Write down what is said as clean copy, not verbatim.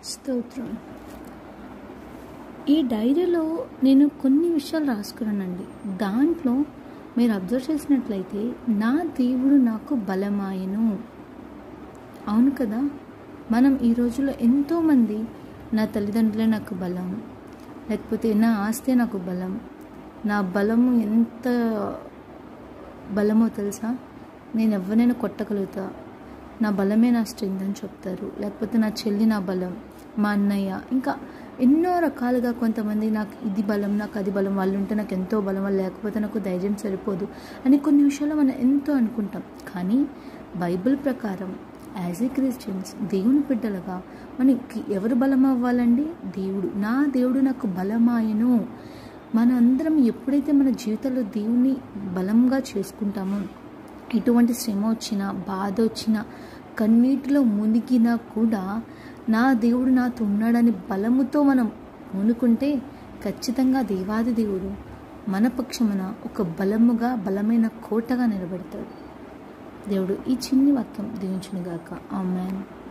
స్తోత్రం. ఈ డైరీలో నేను కొన్ని విషయాలు రాసుకున్నానండి. దాంట్లో మీరు అబ్జర్వ్ చేసినట్లయితే నా దేవుడు నాకు బలమాయను. అవును కదా. మనం ఈ రోజుల్లో ఎంతోమంది నా తల్లిదండ్రులే నాకు బలం, లేకపోతే నా ఆస్తే నాకు బలం, నా బలము ఎంత బలమో తెలుసా, నేను ఎవరినైనా కొట్టగలుగుతా, నా బలమే నా స్ట్రెంగ్త్ అని చెప్తారు. లేకపోతే నా చెల్లి నా బలం, మా అన్నయ్య, ఇంకా ఎన్నో రకాలుగా కొంతమంది నాకు ఇది బలం, నాకు అది బలం, వాళ్ళు ఉంటే నాకు ఎంతో బలం, వాళ్ళు లేకపోతే నాకు ధైర్యం సరిపోదు అని కొన్ని విషయాలు మనం ఎంతో అనుకుంటాం. కానీ బైబిల్ ప్రకారం యాజ్ ఏ క్రిస్టియన్స్, దేవుని బిడ్డలుగా మనకి ఎవరు బలం అవ్వాలండి? దేవుడు. నా దేవుడు నాకు బలమాయను. మన అందరం ఎప్పుడైతే మన జీవితంలో దేవుని బలంగా చేసుకుంటామో, ఎటువంటి శ్రమ వచ్చినా, బాధ వచ్చినా, కన్నీటిలో మునిగినా కూడా నా దేవుడు నాతో ఉన్నాడని బలముతో మనం మునుకుంటే ఖచ్చితంగా దేవాది దేవుడు మన పక్షమున ఒక బలముగా, బలమైన కోటగా నిలబెడతాడు. దేవుడు ఈ చిన్ని వాక్యం దీవించునుగాక. ఆమేన్.